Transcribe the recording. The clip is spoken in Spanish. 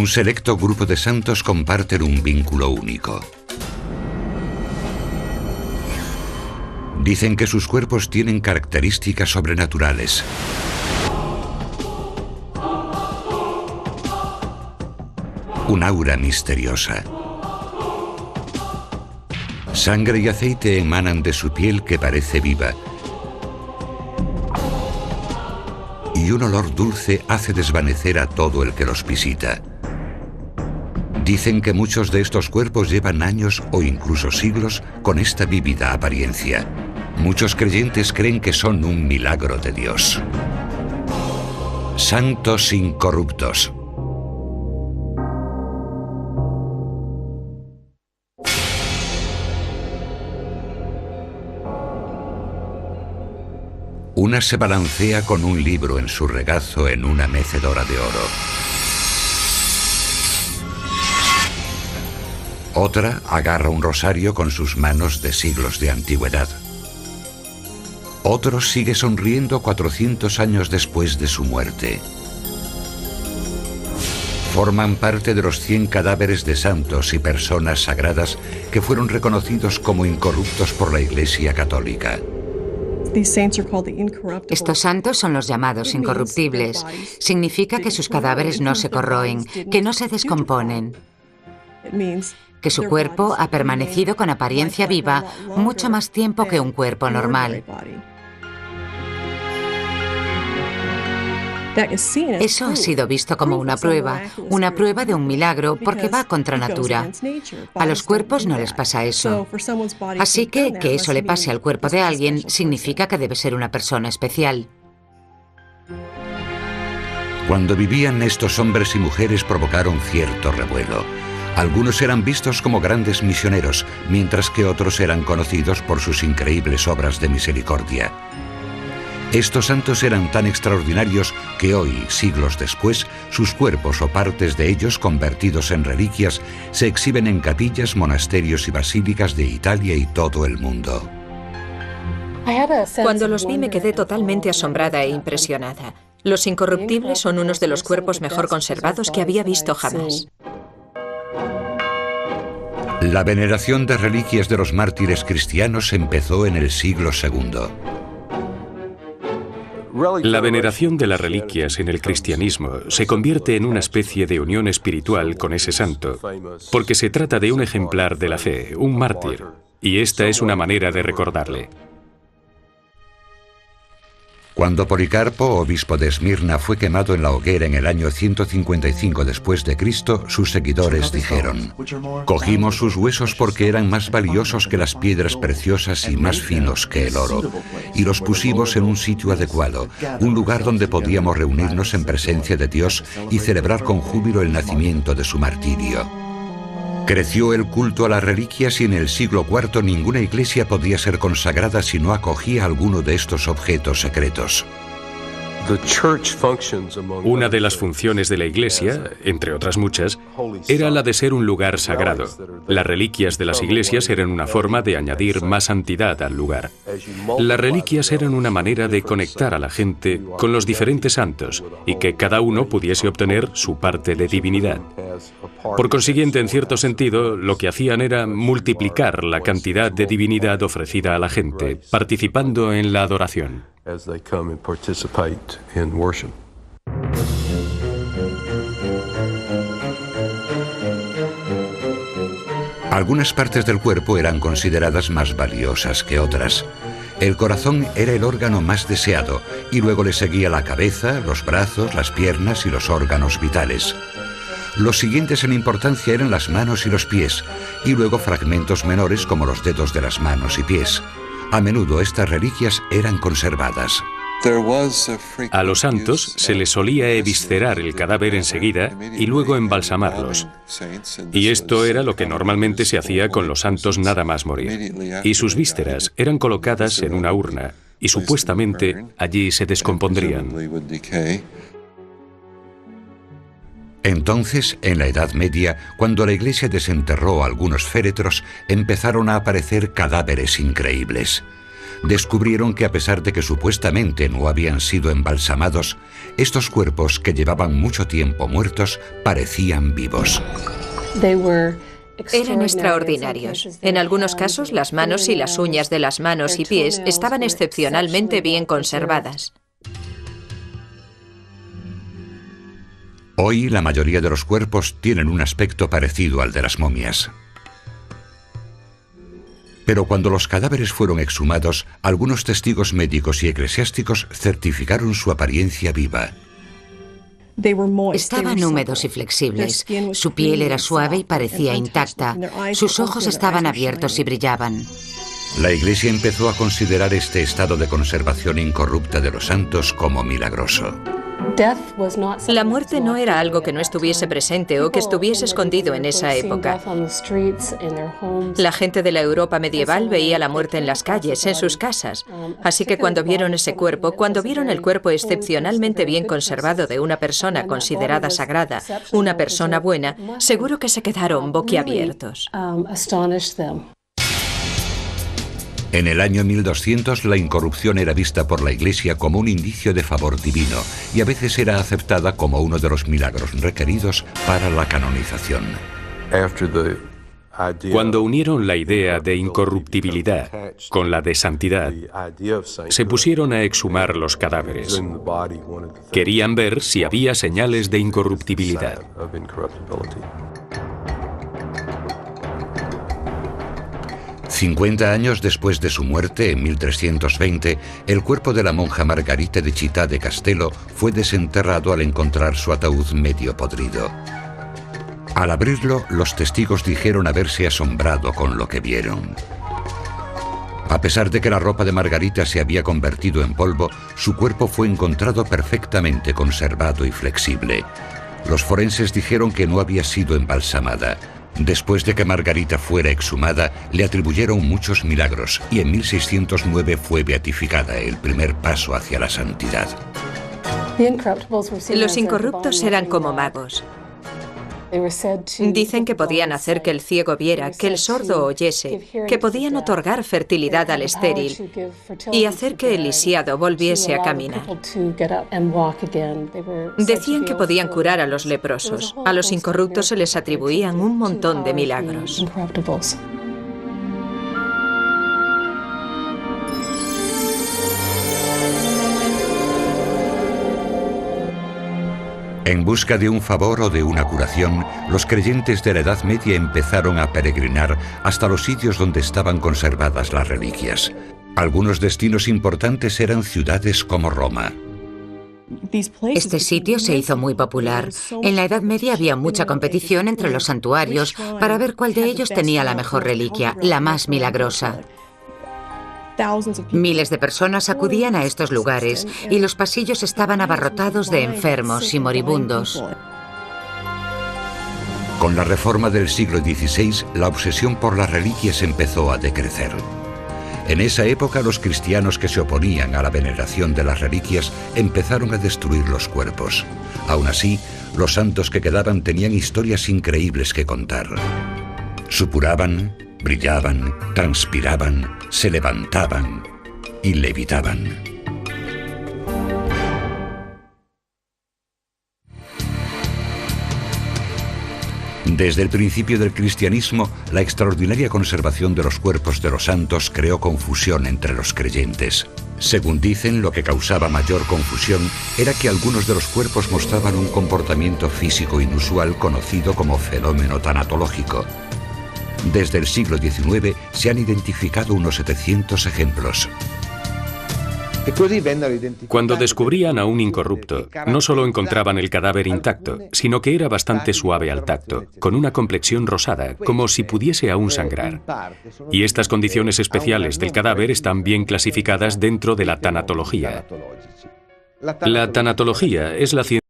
Un selecto grupo de santos comparten un vínculo único. Dicen que sus cuerpos tienen características sobrenaturales. Un aura misteriosa. Sangre y aceite emanan de su piel que parece viva. Y un olor dulce hace desvanecer a todo el que los visita. Dicen que muchos de estos cuerpos llevan años o incluso siglos con esta vívida apariencia. Muchos creyentes creen que son un milagro de Dios. Santos incorruptos. Una se balancea con un libro en su regazo en una mecedora de oro. Otra agarra un rosario con sus manos de siglos de antigüedad. Otro sigue sonriendo 400 años después de su muerte. Forman parte de los 100 cadáveres de santos y personas sagradas que fueron reconocidos como incorruptos por la Iglesia Católica. Estos santos son los llamados incorruptibles. Significa que sus cadáveres no se corroen, que no se descomponen, que su cuerpo ha permanecido con apariencia viva mucho más tiempo que un cuerpo normal. Eso ha sido visto como una prueba de un milagro, porque va contra natura. A los cuerpos no les pasa eso. Así que eso le pase al cuerpo de alguien significa que debe ser una persona especial. Cuando vivían, estos hombres y mujeres provocaron cierto revuelo. Algunos eran vistos como grandes misioneros, mientras que otros eran conocidos por sus increíbles obras de misericordia. Estos santos eran tan extraordinarios que hoy, siglos después, sus cuerpos o partes de ellos convertidos en reliquias se exhiben en capillas, monasterios y basílicas de Italia y todo el mundo. Cuando los vi me quedé totalmente asombrada e impresionada. Los incorruptibles son unos de los cuerpos mejor conservados que había visto jamás. La veneración de reliquias de los mártires cristianos empezó en el siglo II. La veneración de las reliquias en el cristianismo se convierte en una especie de unión espiritual con ese santo, porque se trata de un ejemplar de la fe, un mártir, y esta es una manera de recordarle. Cuando Policarpo, obispo de Esmirna, fue quemado en la hoguera en el año 155 después de Cristo, sus seguidores dijeron: «Cogimos sus huesos porque eran más valiosos que las piedras preciosas y más finos que el oro, y los pusimos en un sitio adecuado, un lugar donde podíamos reunirnos en presencia de Dios y celebrar con júbilo el nacimiento de su martirio». Creció el culto a las reliquias y en el siglo IV ninguna iglesia podía ser consagrada si no acogía alguno de estos objetos secretos. Una de las funciones de la Iglesia, entre otras muchas, era la de ser un lugar sagrado. Las reliquias de las iglesias eran una forma de añadir más santidad al lugar. Las reliquias eran una manera de conectar a la gente con los diferentes santos y que cada uno pudiese obtener su parte de divinidad. Por consiguiente, en cierto sentido, lo que hacían era multiplicar la cantidad de divinidad ofrecida a la gente, participando en la adoración. Algunas partes del cuerpo eran consideradas más valiosas que otras. El corazón era el órgano más deseado y luego le seguía la cabeza, los brazos, las piernas y los órganos vitales. Los siguientes en importancia eran las manos y los pies, y luego fragmentos menores como los dedos de las manos y pies. A menudo estas reliquias eran conservadas. A los santos se les solía eviscerar el cadáver enseguida y luego embalsamarlos. Y esto era lo que normalmente se hacía con los santos nada más morir. Y sus vísceras eran colocadas en una urna y supuestamente allí se descompondrían. Entonces, en la Edad Media, cuando la Iglesia desenterró algunos féretros, empezaron a aparecer cadáveres increíbles. descubrieron que a pesar de que supuestamente no habían sido embalsamados, estos cuerpos que llevaban mucho tiempo muertos parecían vivos. Eran extraordinarios. En algunos casos, las manos y las uñas de las manos y pies estaban excepcionalmente bien conservadas. Hoy, la mayoría de los cuerpos tienen un aspecto parecido al de las momias. Pero cuando los cadáveres fueron exhumados, algunos testigos médicos y eclesiásticos certificaron su apariencia viva. Estaban húmedos y flexibles. Su piel era suave y parecía intacta. Sus ojos estaban abiertos y brillaban. La Iglesia empezó a considerar este estado de conservación incorrupta de los santos como milagroso. La muerte no era algo que no estuviese presente o que estuviese escondido en esa época. La gente de la Europa medieval veía la muerte en las calles, en sus casas. Así que cuando vieron ese cuerpo, cuando vieron el cuerpo excepcionalmente bien conservado de una persona considerada sagrada, una persona buena, seguro que se quedaron boquiabiertos. En el año 1200 la incorrupción era vista por la Iglesia como un indicio de favor divino y a veces era aceptada como uno de los milagros requeridos para la canonización. Cuando unieron la idea de incorruptibilidad con la de santidad, se pusieron a exhumar los cadáveres. Querían ver si había señales de incorruptibilidad. 50 años después de su muerte, en 1320, el cuerpo de la monja Margarita de Città de Castello fue desenterrado al encontrar su ataúd medio podrido. Al abrirlo, los testigos dijeron haberse asombrado con lo que vieron. A pesar de que la ropa de Margarita se había convertido en polvo, su cuerpo fue encontrado perfectamente conservado y flexible. Los forenses dijeron que no había sido embalsamada. Después de que Margarita fuera exhumada, le atribuyeron muchos milagros y en 1609 fue beatificada, el primer paso hacia la santidad. Los incorruptos eran como magos. Dicen que podían hacer que el ciego viera, que el sordo oyese, que podían otorgar fertilidad al estéril y hacer que el lisiado volviese a caminar. Decían que podían curar a los leprosos. A los incorruptos se les atribuían un montón de milagros. En busca de un favor o de una curación, los creyentes de la Edad Media empezaron a peregrinar hasta los sitios donde estaban conservadas las reliquias. Algunos destinos importantes eran ciudades como Roma. Este sitio se hizo muy popular. En la Edad Media había mucha competición entre los santuarios para ver cuál de ellos tenía la mejor reliquia, la más milagrosa. Miles de personas acudían a estos lugares y los pasillos estaban abarrotados de enfermos y moribundos. Con la reforma del siglo XVI, la obsesión por las reliquias empezó a decrecer. En esa época, los cristianos que se oponían a la veneración de las reliquias empezaron a destruir los cuerpos. Aún así, los santos que quedaban tenían historias increíbles que contar. Supuraban, brillaban, transpiraban, se levantaban y levitaban. Desde el principio del cristianismo, la extraordinaria conservación de los cuerpos de los santos creó confusión entre los creyentes. Según dicen, lo que causaba mayor confusión era que algunos de los cuerpos mostraban un comportamiento físico inusual conocido como fenómeno tanatológico. Desde el siglo XIX se han identificado unos 700 ejemplos. Cuando descubrían a un incorrupto, no solo encontraban el cadáver intacto, sino que era bastante suave al tacto, con una complexión rosada, como si pudiese aún sangrar. Y estas condiciones especiales del cadáver están bien clasificadas dentro de la tanatología. La tanatología es la ciencia